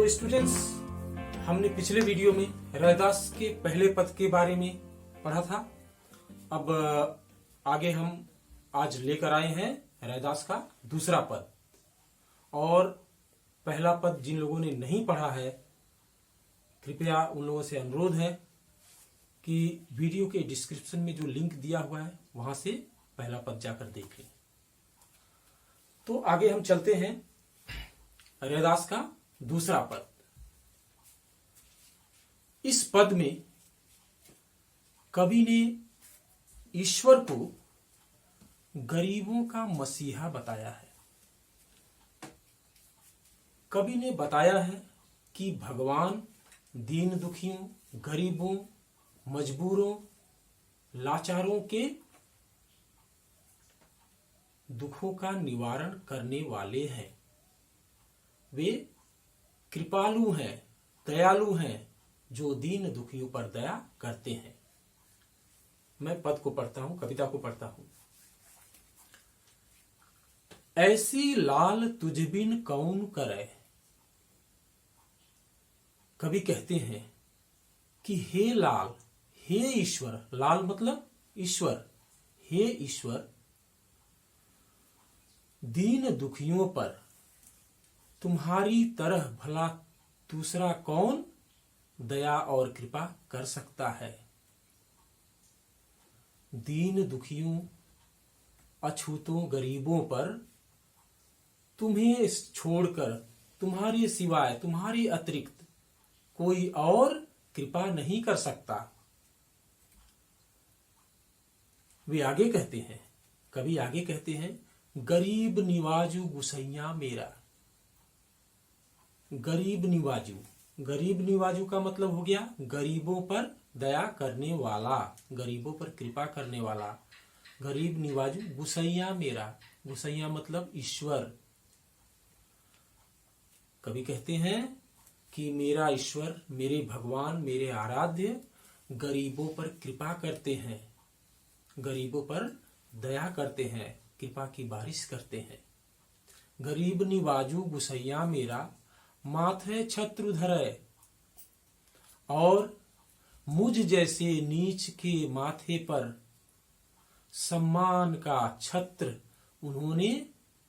तो स्टूडेंट्स, हमने पिछले वीडियो में रैदास के पहले पद के बारे में पढ़ा था। अब आगे हम आज लेकर आए हैं रैदास का दूसरा पद। और पहला पद जिन लोगों ने नहीं पढ़ा है, कृपया उन लोगों से अनुरोध है कि वीडियो के डिस्क्रिप्शन में जो लिंक दिया हुआ है वहां से पहला पद जाकर देख लें। तो आगे हम चलते हैं रैदास का दूसरा पद। इस पद में कवि ने ईश्वर को गरीबों का मसीहा बताया है। कवि ने बताया है कि भगवान दीन दुखियों, गरीबों, मजबूरों, लाचारों के दुखों का निवारण करने वाले हैं। वे कृपालु हैं, दयालु हैं, जो दीन दुखियों पर दया करते हैं। मैं पद को पढ़ता हूं, कविता को पढ़ता हूं। ऐसी लाल तुझ बिन कौन करे। कवि कहते हैं कि हे लाल, हे ईश्वर, लाल मतलब ईश्वर, हे ईश्वर, दीन दुखियों पर तुम्हारी तरह भला दूसरा कौन दया और कृपा कर सकता है। दीन दुखियों, अछूतों, गरीबों पर तुम्हें छोड़कर, तुम्हारे सिवाय, तुम्हारे अतिरिक्त कोई और कृपा नहीं कर सकता। वे आगे कहते हैं, कवि आगे कहते हैं, गरीब निवाजू गुसैया मेरा। गरीब निवाजू, गरीब निवाजू का मतलब हो गया गरीबों पर दया करने वाला, गरीबों पर कृपा करने वाला। गरीब निवाजू गुसैया मेरा, गुसैया मतलब ईश्वर। कवि कहते हैं कि मेरा ईश्वर, मेरे भगवान, मेरे आराध्य गरीबों पर कृपा करते हैं, गरीबों पर दया करते हैं, कृपा की बारिश करते हैं। गरीब निवाजू गुसैया मेरा, माथे छत्र धरे, और मुझ जैसे नीच के माथे पर सम्मान का छत्र उन्होंने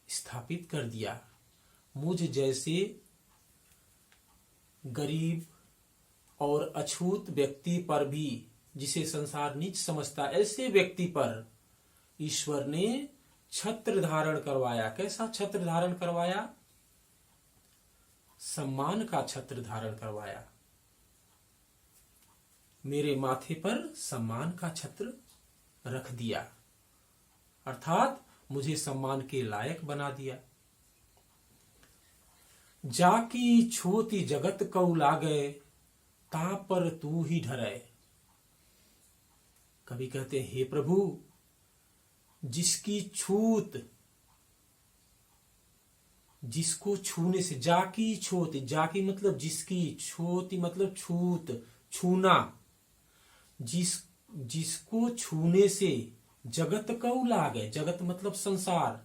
स्थापित कर दिया। मुझ जैसे गरीब और अछूत व्यक्ति पर भी, जिसे संसार नीच समझता, ऐसे व्यक्ति पर ईश्वर ने छत्र धारण करवाया। कैसा छत्र धारण करवाया? सम्मान का छत्र धारण करवाया। मेरे माथे पर सम्मान का छत्र रख दिया, अर्थात मुझे सम्मान के लायक बना दिया। जाकी छोटी जगत कौ लागे, ता पर तू ही ढरे। कवि कहते हैं, हे प्रभु, जिसकी छूत, जिसको छूने से, जाकी छोटी, जाकी मतलब जिसकी, छोटी मतलब छूत, छूना, जिसको छूने से जगत कौ लागे, जगत मतलब संसार,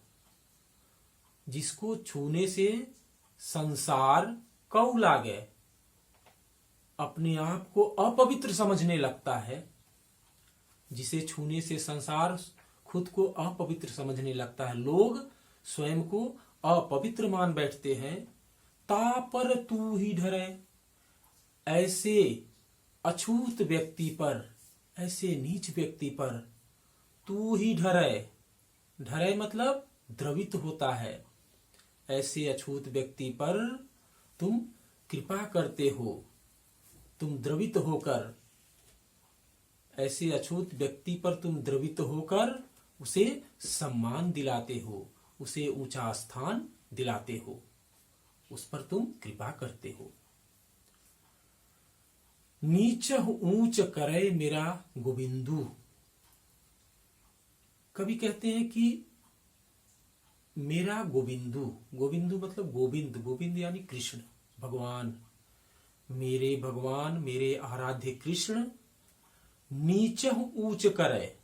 जिसको छूने से संसार कौ लागे, अपने आप को अपवित्र समझने लगता है। जिसे छूने से संसार खुद को अपवित्र समझने लगता है, लोग स्वयं को अपवित्र मान बैठते हैं। ता पर तू ही ढरे, ऐसे अछूत व्यक्ति पर, ऐसे नीच व्यक्ति पर तू ही ढरे। ढरे मतलब द्रवित होता है। ऐसे अछूत व्यक्ति पर तुम कृपा करते हो, तुम द्रवित होकर, ऐसे अछूत व्यक्ति पर तुम द्रवित होकर उसे सम्मान दिलाते हो, उसे ऊंचा स्थान दिलाते हो, उस पर तुम कृपा करते हो। नीच ऊंच करे मेरा गोविंदु। कवि कहते हैं कि मेरा गोविंदु, गोविंदु मतलब गोविंद, गोविंद यानी कृष्ण भगवान, मेरे भगवान, मेरे आराध्य कृष्ण नीच ऊंच करे,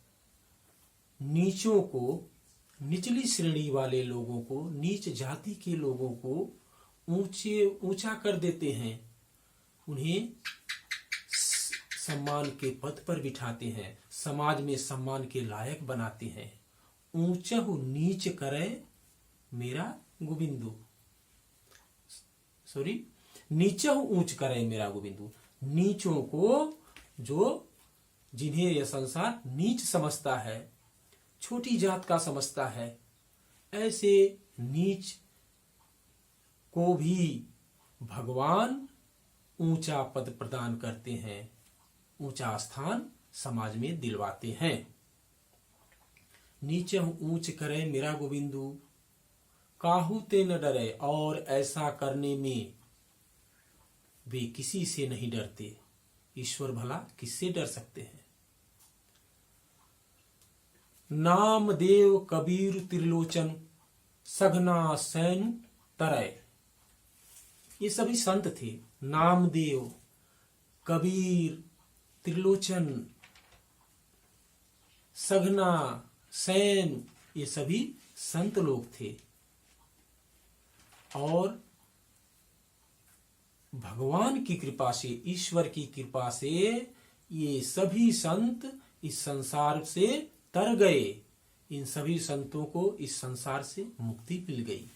नीचों को, निचली श्रेणी वाले लोगों को, नीच जाति के लोगों को ऊंचा कर देते हैं, उन्हें सम्मान के पद पर बिठाते हैं, समाज में सम्मान के लायक बनाते हैं। ऊंचहु नीच करे मेरा गोविंदु, सॉरी, नीचहु ऊंच करे मेरा गोविंदु। नीचों को, जो जिन्हें यह संसार नीच समझता है, छोटी जात का समझता है, ऐसे नीच को भी भगवान ऊंचा पद प्रदान करते हैं, ऊंचा स्थान समाज में दिलवाते हैं। नीचे ऊंच करे मेरा गोविंदु, काहू ते न डरे, और ऐसा करने में वे किसी से नहीं डरते। ईश्वर भला किससे डर सकते हैं। नामदेव कबीर त्रिलोचन सघना सैन तरय, ये सभी संत थे। नामदेव, कबीर, त्रिलोचन, सघना, सैन, ये सभी संत लोग थे। और भगवान की कृपा से, ईश्वर की कृपा से ये सभी संत इस संसार से तर गए। इन सभी संतों को इस संसार से मुक्ति मिल गई,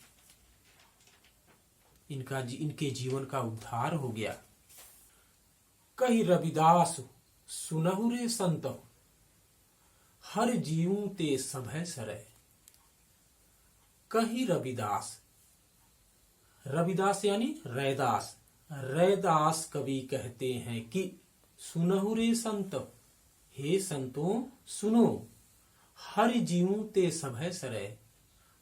इनके जीवन का उद्धार हो गया। कही रविदास सुनहु रे संत, हर जीवों ते सभय सरय। कही रविदास, रविदास यानी रैदास। रैदास कवि कहते हैं कि सुनहु रे संत, हे संतों सुनो, हर जीवों ते सभय सरय।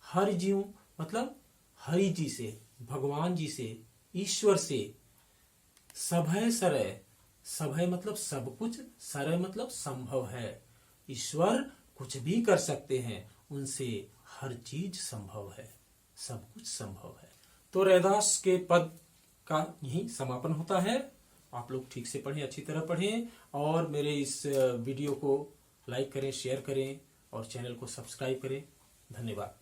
हर जीव मतलब हरि जी से, भगवान जी से, ईश्वर से। सभय सरय, सभय मतलब सब कुछ, सरय मतलब संभव है। ईश्वर कुछ भी कर सकते हैं, उनसे हर चीज संभव है, सब कुछ संभव है। तो रैदास के पद का यही समापन होता है। आप लोग ठीक से पढ़ें, अच्छी तरह पढ़ें, और मेरे इस वीडियो को लाइक करें, शेयर करें और चैनल को सब्सक्राइब करें। धन्यवाद।